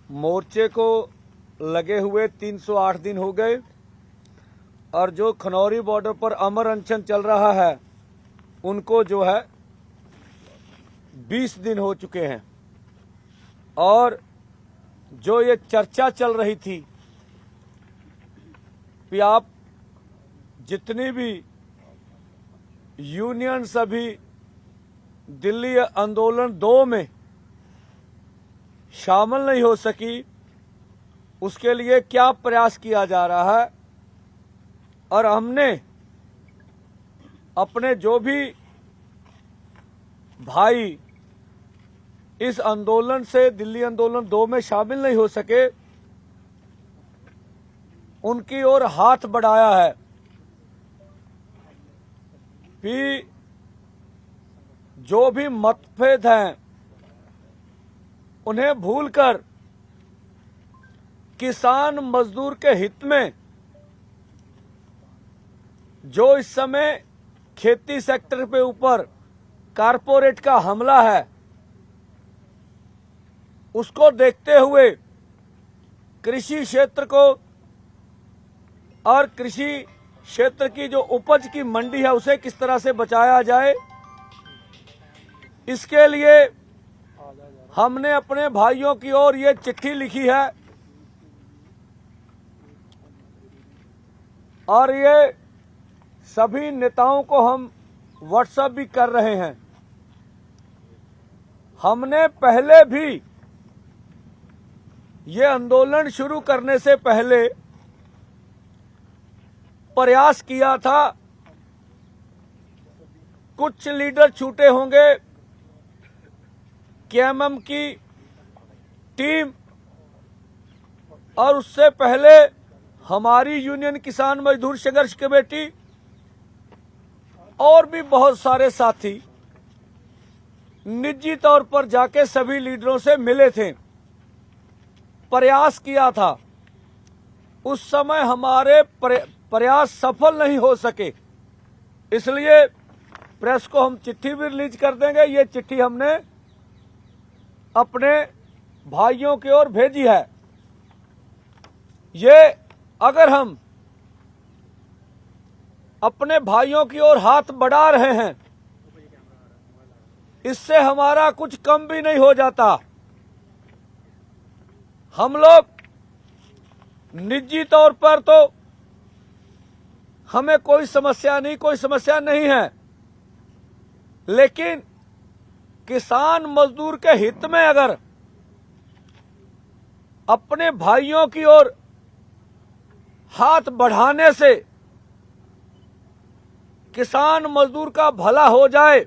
मोर्चे को लगे हुए 308 दिन हो गए और जो खनौरी बॉर्डर पर अमर अनशन चल रहा है उनको जो है 20 दिन हो चुके हैं। और जो ये चर्चा चल रही थी कि आप जितनी भी यूनियन सभी दिल्ली आंदोलन 2 में शामिल नहीं हो सकी, उसके लिए क्या प्रयास किया जा रहा है। और हमने अपने जो भी भाई इस आंदोलन से दिल्ली आंदोलन 2 में शामिल नहीं हो सके, उनकी ओर हाथ बढ़ाया है कि जो भी मतभेद हैं उन्हें भूलकर किसान मजदूर के हित में जो इस समय खेती सेक्टर पे ऊपर कारपोरेट का हमला है, उसको देखते हुए कृषि क्षेत्र को और कृषि क्षेत्र की जो उपज की मंडी है उसे किस तरह से बचाया जाए, इसके लिए हमने अपने भाइयों की ओर ये चिट्ठी लिखी है। और ये सभी नेताओं को हम व्हाट्सएप भी कर रहे हैं। हमने पहले भी ये आंदोलन शुरू करने से पहले प्रयास किया था। कुछ लीडर छूटे होंगे, केएमएम की टीम और उससे पहले हमारी यूनियन किसान मजदूर संघर्ष कमेटी और भी बहुत सारे साथी निजी तौर पर जाके सभी लीडरों से मिले थे, प्रयास किया था। उस समय हमारे प्रयास सफल नहीं हो सके, इसलिए प्रेस को हम चिट्ठी भी रिलीज कर देंगे। ये चिट्ठी हमने अपने भाइयों की ओर भेजी है। ये अगर हम अपने भाइयों की ओर हाथ बढ़ा रहे हैं, इससे हमारा कुछ कम भी नहीं हो जाता। हम लोग निजी तौर पर तो हमें कोई समस्या नहीं है, लेकिन किसान मजदूर के हित में अगर अपने भाइयों की ओर हाथ बढ़ाने से किसान मजदूर का भला हो जाए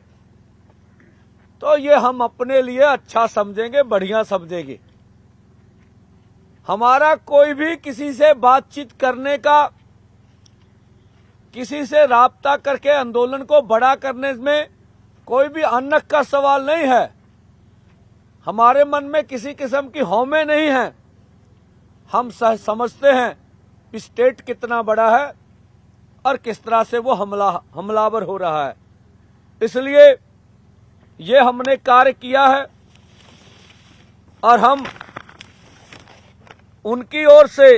तो ये हम अपने लिए अच्छा समझेंगे, बढ़िया समझेंगे। हमारा कोई भी किसी से बातचीत करने का, किसी से राब्ता करके आंदोलन को बड़ा करने में कोई भी अनक का सवाल नहीं है। हमारे मन में किसी किस्म की हौमें नहीं है। हम समझते हैं कि स्टेट कितना बड़ा है और किस तरह से वो हमलावर हो रहा है, इसलिए ये हमने कार्य किया है। और हम उनकी ओर से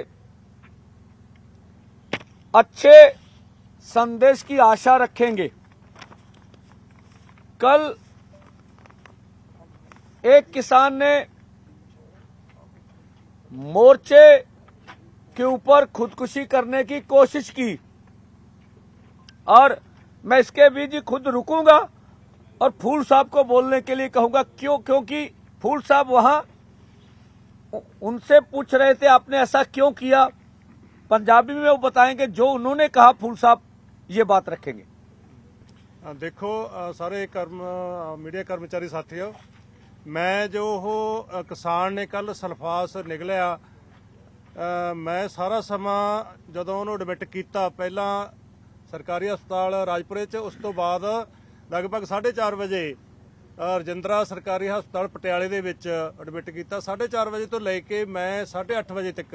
अच्छे संदेश की आशा रखेंगे। कल एक किसान ने मोर्चे के ऊपर खुदकुशी करने की कोशिश की और मैं इसके बीच ही खुद रुकूंगा और फूल साहब को बोलने के लिए कहूंगा। क्योंकि फूल साहब वहां उनसे पूछ रहे थे आपने ऐसा क्यों किया, पंजाबी में वो बताएंगे, जो उन्होंने कहा फूल साहब ये बात रखेंगे। देखो सारे मीडिया कर्मचारी साथियों, मैं जो किसान ने कल सल्फास निकलिया, मैं सारा समा ਜਦੋਂ ਉਹਨੂੰ ਐਡਮਿਟ ਕੀਤਾ ਪਹਿਲਾਂ ਸਰਕਾਰੀ ਹਸਪਤਾਲ ਰਾਜਪੁਰੇ 'ਚ, ਉਸ ਤੋਂ ਬਾਅਦ ਲਗਭਗ 4:30 ਵਜੇ ਰਜਿੰਦਰਾ ਸਰਕਾਰੀ ਹਸਪਤਾਲ ਪਟਿਆਲੇ ਦੇ ਵਿੱਚ ਐਡਮਿਟ ਕੀਤਾ। 4:30 ਵਜੇ ਤੋਂ ਲੈ ਕੇ ਮੈਂ 8:30 ਵਜੇ ਤੱਕ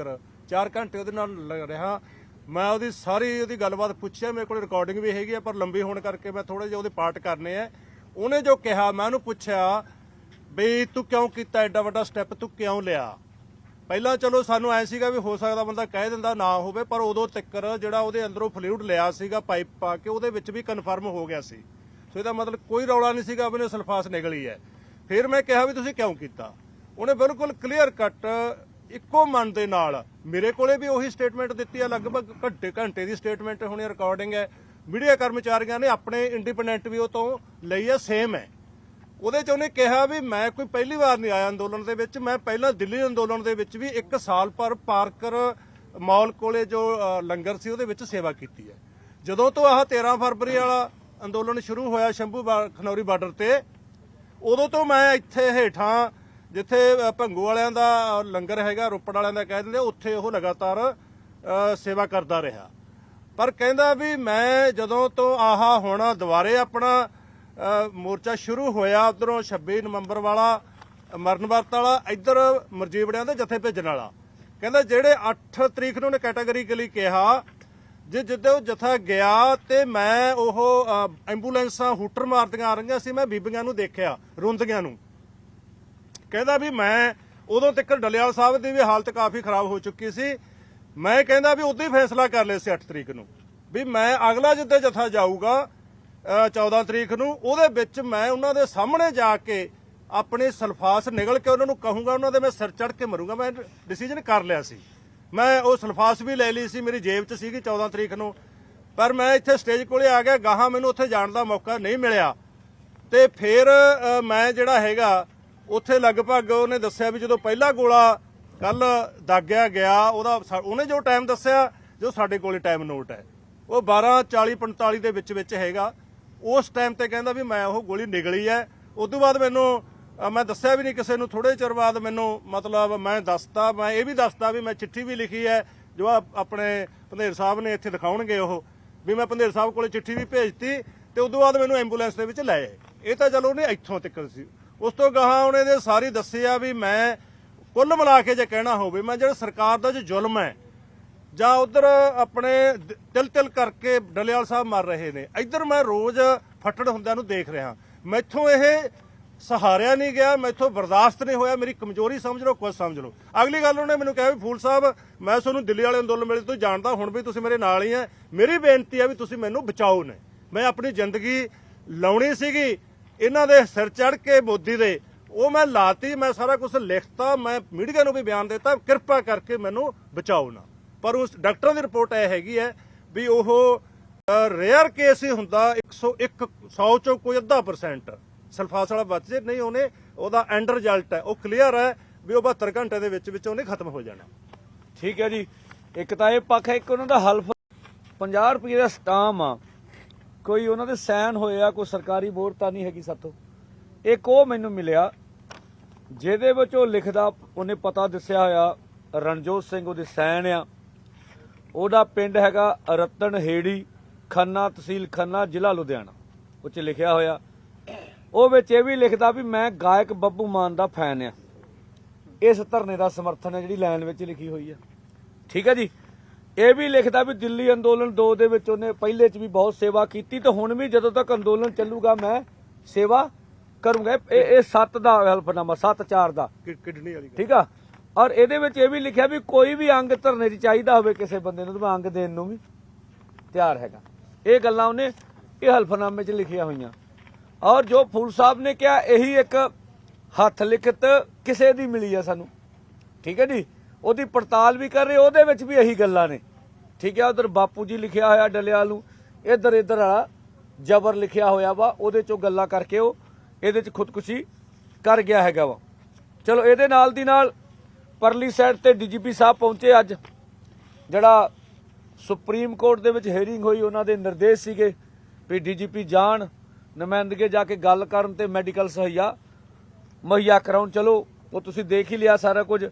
4 ਘੰਟੇ ਉਹਦੇ ਨਾਲ ਰਿਹਾ। ਮੈਂ ਉਹਦੀ ਸਾਰੀ ਗੱਲਬਾਤ ਪੁੱਛਿਆ, ਮੇਰੇ ਕੋਲ ਰਿਕਾਰਡਿੰਗ ਵੀ ਹੈਗੀ ਆ, ਪਰ ਲੰਬੀ ਹੋਣ ਕਰਕੇ ਮੈਂ ਥੋੜੇ ਜਿਹੇ ਉਹਦੇ ਪਾਰਟ ਕਰਨੇ ਆ। ਉਹਨੇ ਜੋ ਕਿਹਾ, ਮੈਂ ਉਹਨੂੰ ਪੁੱਛਿਆ ਵੀ ਤੂੰ ਕਿਉਂ ਕੀਤਾ, ਐਡਾ ਵੱਡਾ ਸਟੈਪ ਤੂੰ ਕਿਉਂ ਲਿਆ, ਪਹਿਲਾਂ ਚਲੋ ਸਾਨੂੰ ਐ ਸੀਗਾ ਵੀ ਹੋ ਸਕਦਾ ਬੰਦਾ ਕਹਿ ਦਿੰਦਾ ਨਾ ਹੋਵੇ, ਪਰ ਉਦੋਂ ਤੱਕਰ ਜਿਹੜਾ ਉਹਦੇ ਅੰਦਰੋਂ ਫਲੂਇਡ ਲਿਆ ਸੀਗਾ ਪਾਈਪ ਪਾ ਕੇ ਉਹਦੇ ਵਿੱਚ ਵੀ ਕਨਫਰਮ ਹੋ ਗਿਆ ਸੀ। ਸੋ ਇਹਦਾ ਮਤਲਬ ਕੋਈ ਰੌਲਾ ਨਹੀਂ ਸੀਗਾ ਵੀ ਸਲਫਾਸ ਨਿਕਲੀ ਹੈ। ਫਿਰ ਮੈਂ ਕਿਹਾ ਵੀ ਤੁਸੀਂ ਕਿਉਂ ਕੀਤਾ, ਉਹਨੇ ਬਿਲਕੁਲ ਕਲੀਅਰ ਕੱਟ ਇੱਕੋ ਮਨ ਦੇ ਨਾਲ ਮੇਰੇ ਕੋਲੇ ਵੀ ਉਹੀ ਸਟੇਟਮੈਂਟ ਦਿੱਤੀ ਹੈ, ਲਗਭਗ ਘੰਟੇ ਦੀ ਸਟੇਟਮੈਂਟ ਹੋਣੀ, ਰਿਕਾਰਡਿੰਗ ਹੈ। ਮੀਡੀਆ ਕਰਮਚਾਰੀਆਂ ਨੇ ਆਪਣੇ ਇੰਡੀਪੈਂਡੈਂਟ ਵੀ ਉਹ ਤੋਂ ਲਈ ਹੈ, ਸੇਮ ਹੈ। ਉਹਦੇ 'ਚ ਉਹਨੇ ਕਿਹਾ ਵੀ ਮੈਂ ਕੋਈ ਪਹਿਲੀ ਵਾਰ ਨਹੀਂ ਆਇਆ ਅੰਦੋਲਨ ਦੇ ਵਿੱਚ, ਮੈਂ ਪਹਿਲਾਂ ਦਿੱਲੀ ਅੰਦੋਲਨ ਦੇ ਵਿੱਚ ਵੀ 1 ਸਾਲ ਪਰ ਪਾਰਕਰ ਮਾਲ ਕੋਲੇ ਜੋ ਲੰਗਰ ਸੀ ਉਹਦੇ ਵਿੱਚ ਸੇਵਾ ਕੀਤੀ ਹੈ। ਜਦੋਂ ਤੋਂ ਆਹ 13 ਫਰਵਰੀ ਵਾਲਾ ਅੰਦੋਲਨ ਸ਼ੁਰੂ ਹੋਇਆ ਸ਼ੰਭੂ ਖਨੌਰੀ ਬਾਰਡਰ ਤੇ, ਉਦੋਂ ਤੋਂ ਮੈਂ ਇੱਥੇ ਹੇਠਾਂ ਜਿੱਥੇ ਭੰਗੂ ਵਾਲਿਆਂ ਦਾ ਲੰਗਰ ਹੈਗਾ, ਰੋਪੜ ਵਾਲਿਆਂ ਦਾ ਕਹਿ ਦਿੰਦੇ, ਉੱਥੇ ਉਹ ਲਗਾਤਾਰ ਸੇਵਾ ਕਰਦਾ ਰਿਹਾ। ਪਰ ਕਹਿੰਦਾ ਵੀ ਮੈਂ ਜਦੋਂ ਤੋਂ ਆਹ ਹੁਣ ਦੁਬਾਰੇ ਆਪਣਾ ਮੋਰਚਾ ਸ਼ੁਰੂ ਹੋਇਆ, ਉਧਰੋਂ 26 ਨਵੰਬਰ ਵਾਲਾ ਮਰਨ ਵਰਤ ਵਾਲਾ, ਇੱਧਰ ਮਰਜੀਵੜਿਆਂ ਦੇ ਜਥੇ ਭੇਜਣ ਵਾਲਾ, ਕਹਿੰਦਾ ਜਿਹੜੇ 8 ਤਰੀਕ ਨੂੰ ਉਹਨੇ ਕੈਟਾਗਰੀਕਲੀ ਕਿਹਾ ਜਿੱਦੇ ਉਹ ਜਥਾ ਗਿਆ ਤੇ ਮੈਂ ਉਹ ਐਂਬੂਲੈਂਸਾਂ ਹੂਟਰ ਮਾਰਦੀਆਂ ਆ ਰਹੀਆਂ ਸੀ, ਮੈਂ ਬੀਬੀਆਂ ਨੂੰ ਦੇਖਿਆ ਰੋਂਦੀਆਂ ਨੂੰ। ਕਹਿੰਦਾ ਵੀ ਮੈਂ ਉਦੋਂ ਤੱਕ ਡੱਲੇਵਾਲ ਸਾਹਿਬ ਦੀ ਵੀ ਹਾਲਤ ਕਾਫੀ ਖਰਾਬ ਹੋ ਚੁੱਕੀ ਸੀ। ਮੈਂ ਕਹਿੰਦਾ ਵੀ ਉਦੋਂ ਹੀ ਫੈਸਲਾ ਕਰ ਲਿਆ ਸੀ 8 ਤਰੀਕ ਨੂੰ ਵੀ ਮੈਂ ਅਗਲਾ ਜਿੱਦੇ ਜਥਾ ਜਾਊਗਾ 14 ਤਰੀਕ ਨੂੰ, ਉਹਦੇ ਵਿੱਚ ਮੈਂ ਉਹਨਾਂ ਦੇ ਸਾਹਮਣੇ ਜਾ ਕੇ ਆਪਣੀ ਸਲਫਾਸ ਨਿਗਲ ਕੇ ਉਹਨਾਂ ਨੂੰ ਕਹੂੰਗਾ, ਉਹਨਾਂ ਦੇ ਮੈਂ ਸਿਰ ਚੜ ਕੇ ਮਰੂੰਗਾ। ਮੈਂ ਡਿਸੀਜਨ ਕਰ ਲਿਆ ਸੀ, ਮੈਂ ਉਹ ਸਲਫਾਸ ਵੀ ਲੈ ਲਈ ਸੀ, ਮੇਰੀ ਜੇਬ 'ਚ ਸੀਗੀ 14 ਤਰੀਕ ਨੂੰ। ਪਰ ਮੈਂ ਇੱਥੇ ਸਟੇਜ ਕੋਲੇ ਆ ਗਿਆ, ਗਾਹਾਂ ਮੈਨੂੰ ਉੱਥੇ ਜਾਣ ਦਾ ਮੌਕਾ ਨਹੀਂ ਮਿਲਿਆ। ਤੇ ਫਿਰ ਮੈਂ ਜਿਹੜਾ ਹੈਗਾ ਉੱਥੇ ਲਗਭਗ ਉਹਨੇ ਦੱਸਿਆ ਵੀ ਜਦੋਂ ਪਹਿਲਾ ਗੋਲਾ ਕੱਲ ਦਾਗਿਆ ਗਿਆ, ਉਹਨੇ ਜੋ ਟਾਈਮ ਦੱਸਿਆ, ਜੋ ਸਾਡੇ ਕੋਲੇ ਟਾਈਮ ਨੋਟ ਹੈ, ਉਹ 12:40-45 ਦੇ ਵਿੱਚ ਹੈਗਾ। ਉਸ ਟਾਈਮ ਤੇ ਕਹਿੰਦਾ ਵੀ ਮੈਂ ਉਹ ਗੋਲੀ ਨਿਗਲੀ ਹੈ। ਉਸ ਤੋਂ ਬਾਅਦ ਮੈਨੂੰ ਮੈਂ ਦੱਸਿਆ ਵੀ ਨਹੀਂ ਕਿਸੇ ਨੂੰ, ਥੋੜੇ ਚਿਰ ਬਾਅਦ ਮੈਨੂੰ ਮਤਲਬ ਮੈਂ ਦੱਸਤਾ, ਮੈਂ ਇਹ ਵੀ ਦੱਸਤਾ ਵੀ ਮੈਂ ਚਿੱਠੀ ਵੀ ਲਿਖੀ ਹੈ, ਜੋ ਆਪਣੇ ਪੰਧੇਰ ਸਾਹਿਬ ਨੇ ਇੱਥੇ ਦਿਖਾਉਣਗੇ ਉਹ ਵੀ ਮੈਂ ਪੰਧੇਰ ਸਾਹਿਬ ਕੋਲੇ ਚਿੱਠੀ ਵੀ ਭੇਜਤੀ ਤੇ ਉਸ ਤੋਂ ਬਾਅਦ ਮੈਨੂੰ ਐਂਬੂਲੈਂਸ ਦੇ ਵਿੱਚ ਲੈ ਆਏ। ਇਹ ਤਾਂ ਚਲੋ ਉਹਨੇ ਇੱਥੋਂ ਤੱਕ ਸੀ। ਉਸ ਤੋਂ ਗਾਹਾਂ ਉਹਨੇ ਦੇ ਸਾਰੀ ਦੱਸਿਆ ਵੀ ਮੈਂ ਕੁੱਲ ਮਿਲਾ ਕੇ ਜੇ ਕਹਿਣਾ ਹੋਵੇ, ਮੈਂ ਜਿਹੜਾ ਸਰਕਾਰ ਦਾ ਜੋ ਜ਼ੁਲਮ ਹੈ ਜਾਂ ਉਧਰ ਆਪਣੇ ਤਿਲ ਕਰਕੇ ਡੱਲੇਵਾਲ ਸਾਹਿਬ ਮਰ ਰਹੇ ਨੇ, ਇੱਧਰ ਮੈਂ ਰੋਜ਼ ਫੱਟੜ ਹੁੰਦਿਆਂ ਨੂੰ ਦੇਖ ਰਿਹਾ। ਮੈਥੋਂ ਇਹ ਸਹਾਰਿਆ ਨਹੀਂ ਗਿਆ, ਮੈਥੋਂ ਬਰਦਾਸ਼ਤ ਨਹੀਂ ਹੋਇਆ। ਮੇਰੀ ਕਮਜ਼ੋਰੀ ਸਮਝ ਲਓ, ਕੁਝ ਸਮਝ ਲਓ। ਅਗਲੀ ਗੱਲ ਉਹਨੇ ਮੈਨੂੰ ਕਿਹਾ ਵੀ ਫੂਲ ਸਾਹਿਬ ਮੈਂ ਤੁਹਾਨੂੰ ਦਿੱਲੀ ਵਾਲੇ ਅੰਦੋਲਨ ਵੇਲੇ ਤੋਂ ਜਾਣਦਾ, ਹੁਣ ਵੀ ਤੁਸੀਂ ਮੇਰੇ ਨਾਲ ਹੀ ਹੈ, ਮੇਰੀ ਬੇਨਤੀ ਹੈ ਵੀ ਤੁਸੀਂ ਮੈਨੂੰ ਬਚਾਓ ਨੇ। ਮੈਂ ਆਪਣੀ ਜ਼ਿੰਦਗੀ ਲਾਉਣੀ ਸੀਗੀ ਇਹਨਾਂ ਦੇ ਸਿਰ ਚੜ ਕੇ ਮੋਦੀ ਦੇ, ਉਹ ਮੈਂ ਲਾਤੀ, ਮੈਂ ਸਾਰਾ ਕੁਝ ਲਿਖਤਾ, ਮੈਂ ਮੀਡੀਆ ਨੂੰ ਵੀ ਬਿਆਨ ਦਿੱਤਾ, ਕਿਰਪਾ ਕਰਕੇ ਮੈਨੂੰ ਬਚਾਓ ਨਾ। ਪਰ ਉਸ ਡਾਕਟਰਾਂ ਦੀ ਰਿਪੋਰਟ ਇਹ ਹੈਗੀ ਹੈ ਵੀ ਉਹ ਰੇਅਰ ਕੇਸ ਹੀ ਹੁੰਦਾ, 100 ਚੋਂ ਕੋਈ 0.5% ਸਲਫਾਸ ਵਾਲਾ ਬਚ ਜੇ, ਨਹੀਂ ਉਹਨੇ ਉਹਦਾ ਐਂਡ ਰਿਜ਼ਲਟ ਹੈ ਉਹ ਕਲੀਅਰ ਹੈ ਵੀ ਉਹ 72 ਘੰਟੇ ਦੇ ਵਿੱਚ ਉਹਨੇ ਖਤਮ ਹੋ ਜਾਣਾ। ਠੀਕ ਹੈ ਜੀ, ਇੱਕ ਤਾਂ ਇਹ ਪੱਖ ਹੈ, ਇੱਕ ਉਹਨਾਂ ਦਾ ਹਲਫ 50 ਰੁਪਏ ਦਾ ਸਟਾਮ ਆ, ਕੋਈ ਉਹਨਾਂ ਦੇ ਸਾਈਨ ਹੋਏ ਆ, ਕੋਈ ਸਰਕਾਰੀ ਬੋਰ ਤਾਂ ਨਹੀਂ ਹੈਗੀ ਸਾਤੋਂ। ਇੱਕ ਉਹ ਮੈਨੂੰ ਮਿਲਿਆ ਜਿਹਦੇ ਵਿੱਚ ਉਹ ਲਿਖਦਾ, ਉਹਨੇ ਪਤਾ ਦੱਸਿਆ ਹੋਇਆ ਰਣਜੋਤ ਸਿੰਘ ਉਹਦੇ ਸਾਈਨ ਆ, ਉਹਦਾ ਪਿੰਡ ਹੈਗਾ ਰਤਨ ਹੇੜੀ, ਖੰਨਾ, ਤਹਿਸੀਲ ਖੰਨਾ, ਜ਼ਿਲ੍ਹਾ ਲੁਧਿਆਣਾ। ਉਹ 'ਚ ਲਿਖਿਆ ਹੋਇਆ, ਉਹ ਵਿੱਚ ਇਹ ਵੀ ਲਿਖਦਾ ਵੀ ਮੈਂ ਗਾਇਕ ਬੱਬੂ ਮਾਨ ਦਾ ਫੈਨ ਆ। ਇਸ ਧਰਨੇ ਦਾ ਸਮਰਥਨ ਹੈ ਜਿਹੜੀ ਲਾਈਨ ਵਿੱਚ ਲਿਖੀ ਹੋਈ ਆ। ਠੀਕ ਹੈ ਜੀ, ਇਹ ਵੀ ਲਿਖਦਾ ਵੀ ਦਿੱਲੀ ਅੰਦੋਲਨ 2 ਦੇ ਵਿੱਚ ਉਹਨੇ ਪਹਿਲੇ 'ਚ ਵੀ ਬਹੁਤ ਸੇਵਾ ਕੀਤੀ ਤੇ ਹੁਣ ਵੀ ਜਦੋਂ ਤੱਕ ਅੰਦੋਲਨ ਚੱਲੂਗਾ ਮੈਂ ਸੇਵਾ ਕਰੂੰਗਾ। ਇਹ 7 ਦਾ ਹਲਫਨਾਮਾ, 7/4 ਦਾ ਕਿਡਨੀ ਵਾਲੀ। ਠੀਕ ਆ, ਔਰ ਇਹਦੇ ਵਿੱਚ ਇਹ ਵੀ ਲਿਖਿਆ ਵੀ ਕੋਈ ਵੀ ਅੰਗ ਧਰਨੇ 'ਚ ਚਾਹੀਦਾ ਹੋਵੇ ਕਿਸੇ ਬੰਦੇ ਨੂੰ ਤਾਂ ਮੈਂ ਅੰਗ ਦੇਣ ਨੂੰ ਵੀ ਤਿਆਰ ਹੈਗਾ। ਇਹ ਗੱਲਾਂ ਉਹਨੇ ਇਹ ਹਲਫਨਾਮੇ 'ਚ ਲਿਖੀਆਂ ਹੋਈਆਂ। ਔਰ ਜੋ ਫੂਲ ਸਾਹਿਬ ਨੇ ਕਿਹਾ, ਇਹੀ ਇੱਕ ਹੱਥ ਲਿਖਤ ਕਿਸੇ ਦੀ ਮਿਲੀ ਆ ਸਾਨੂੰ। ਠੀਕ ਹੈ ਜੀ, ਉਹਦੀ ਪੜਤਾਲ ਵੀ ਕਰ ਰਹੇ, ਉਹਦੇ ਵਿੱਚ ਵੀ ਇਹੀ ਗੱਲਾਂ ਨੇ। ਠੀਕ ਹੈ, ਉਧਰ ਬਾਪੂ ਜੀ ਲਿਖਿਆ ਹੋਇਆ ਡੱਲੇਵਾਲ ਨੂੰ, ਇੱਧਰ ਵਾਲਾ ਜਬਰ ਲਿਖਿਆ ਹੋਇਆ ਵਾ, ਉਹਦੇ 'ਚੋਂ ਗੱਲਾਂ ਕਰਕੇ ਉਹ ਇਹਦੇ 'ਚ ਖੁਦਕੁਸ਼ੀ ਕਰ ਗਿਆ ਹੈਗਾ ਵਾ। ਚਲੋ, ਇਹਦੇ ਨਾਲ ਦੀ ਨਾਲ ਪਰਲੀ ਸਾਈਡ ਤੇ ਡੀਜੀਪੀ ਸਾਹਿਬ ਪਹੁੰਚੇ ਅੱਜ, ਜਿਹੜਾ ਸੁਪਰੀਮ ਕੋਰਟ ਦੇ ਵਿੱਚ ਹੀਅਰਿੰਗ ਹੋਈ, ਉਹਨਾਂ ਦੇ ਨਿਰਦੇਸ਼ ਸੀਗੇ ਵੀ ਡੀਜੀਪੀ ਜਾਣ, ਨੁਮਾਇੰਦਗੇ ਜਾ ਕੇ ਗੱਲ ਕਰਨ ਤੇ ਮੈਡੀਕਲ ਸਹਾਇਤਾ ਮੁਹੱਈਆ ਕਰਾਉਣ। ਚਲੋ, ਉਹ ਤੁਸੀਂ ਦੇਖ ਹੀ ਲਿਆ ਸਾਰਾ ਕੁਝ।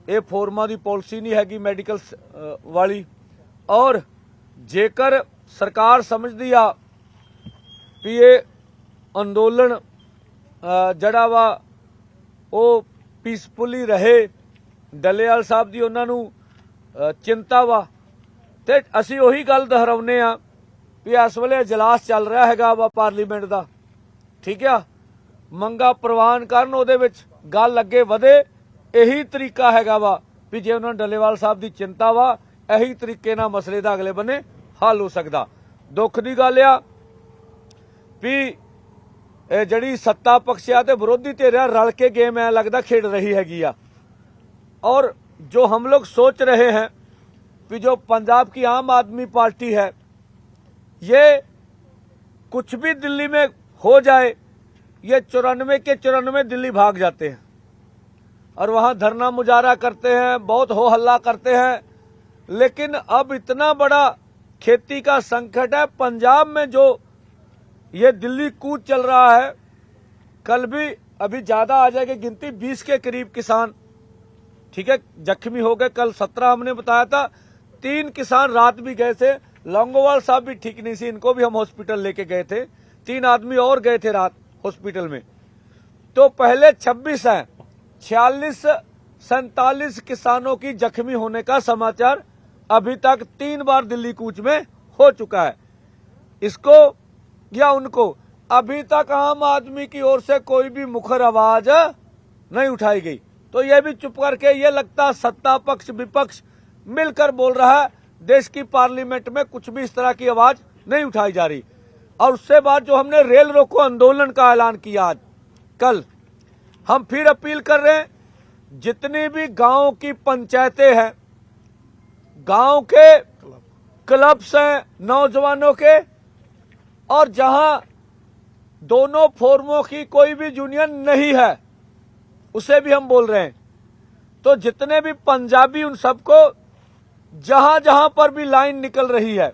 ਇਹ ਫੋਰਮਾਂ ਦੀ ਪਾਲਿਸੀ ਨਹੀਂ ਹੈਗੀ ਮੈਡੀਕਲ ਵਾਲੀ, ਔਰ ਜੇਕਰ ਸਰਕਾਰ ਸਮਝਦੀ ਆ ਵੀ ਇਹ ਅੰਦੋਲਨ ਜਿਹੜਾ ਵਾ ਉਹ ਪੀਸਫੁਲੀ ਰਹੇ, ਡੱਲੇਵਾਲ ਸਾਹਿਬ ਦੀ ਉਹਨਾਂ ਨੂੰ ਚਿੰਤਾ ਵਾ, ਤੇ ਅਸੀਂ ਉਹੀ ਗੱਲ ਦੁਹਰਾਉਂਦੇ ਆ ਵੀ ਇਸ ਵੇਲੇ ਇਜਲਾਸ ਚੱਲ ਰਿਹਾ ਹੈਗਾ ਵਾ ਪਾਰਲੀਮੈਂਟ ਦਾ। ਠੀਕ ਆ, ਮੰਗਾ ਪ੍ਰਵਾਨ ਕਰਨ, ਉਹਦੇ ਵਿੱਚ ਗੱਲ ਅੱਗੇ ਵਧੇ, यही तरीका हैगा वा भी जे उन्होंने डलेवाल साहब की चिंता वा यही तरीके ना मसले का अगले बने हल हो सकता। दुख की गल आ भी जड़ी सत्ता पक्ष आ ते विरोधी धिर रल के गेम ऐ लगता खेड रही हैगी आ। और जो हम लोग सोच रहे हैं कि जो पंजाब की आम आदमी पार्टी है, ये कुछ भी दिल्ली में हो जाए, ये 94 के 94 दिल्ली भाग जाते हैं और वहां धरना मुजाहरा करते हैं, बहुत हो हल्ला करते हैं। लेकिन अब इतना बड़ा खेती का संकट है पंजाब में, जो ये दिल्ली कूच चल रहा है। कल भी अभी ज्यादा आ जाएगी गिनती, 20 के करीब किसान ठीक है जख्मी हो गए। कल 17 हमने बताया था। 3 किसान रात भी गए थे। लौंगोवाल साहब भी ठीक नहीं थी, इनको भी हम हॉस्पिटल लेके गए थे। 3 आदमी और गए थे रात हॉस्पिटल में। तो पहले 26 हैं, 46-47 किसानों की जख्मी होने का समाचार अभी तक 3 बार दिल्ली कूच में हो चुका है। इसको या उनको अभी तक आम आदमी की ओर से कोई भी मुखर आवाज नहीं उठाई गई। तो ये भी चुप करके ये लगता सत्ता पक्ष विपक्ष मिलकर बोल रहा है, देश की पार्लियामेंट में कुछ भी इस तरह की आवाज नहीं उठाई जा रही। और उससे बाद जो हमने रेल रोको आंदोलन का ऐलान किया आज कल, हम फिर अपील कर रहे हैं, जितनी भी गांव की पंचायतें हैं, गांव के क्लब्स हैं नौजवानों के, और जहां दोनों फोरमों की कोई भी यूनियन नहीं है, उसे भी हम बोल रहे हैं। तो जितने भी पंजाबी, उन सबको जहां जहां पर भी लाइन निकल रही है,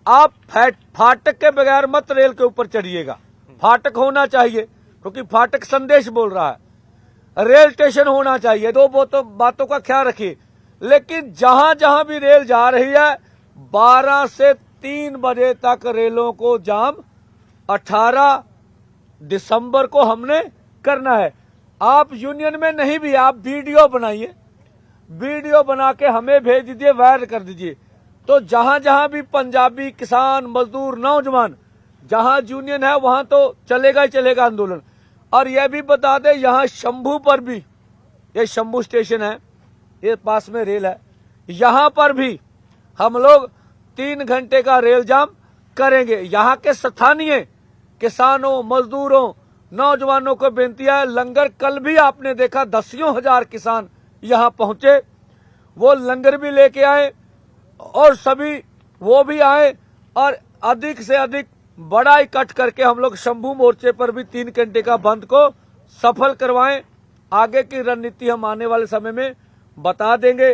आप फाटक के बगैर मत रेल के ऊपर चढ़िएगा। फाटक होना चाहिए, क्योंकि फाटक संदेश बोल रहा है। रेल स्टेशन होना चाहिए, 2 बातों का ख्याल रखिए। लेकिन जहां जहां भी रेल जा रही है, 12 से 3 बजे तक रेलों को जाम 18 दिसंबर को हमने करना है। आप यूनियन में नहीं भी, आप वीडियो बनाइए, वीडियो बना के हमें भेज दीजिए, वायरल कर दीजिए। तो जहां जहां भी पंजाबी किसान, मजदूर, नौजवान, जहां यूनियन है वहां तो चलेगा ही चलेगा आंदोलन। और यह भी बता दें, यहां शंभू पर भी, ये शंभू स्टेशन है, ये पास में रेल है, यहां पर भी हम लोग 3 घंटे का रेल जाम करेंगे। यहां के स्थानीय किसानों, मजदूरों, नौजवानों को बेनती है, लंगर कल भी आपने देखा 10 हजार किसान यहां पहुंचे, वो लंगर भी लेके आए और सभी वो भी आए और अधिक से अधिक बड़ा इकट्ठ करके हम लोग शंभू मोर्चे पर भी 3 घंटे का बंद को सफल करवाएं। आगे की रणनीति हम आने वाले समय में बता देंगे।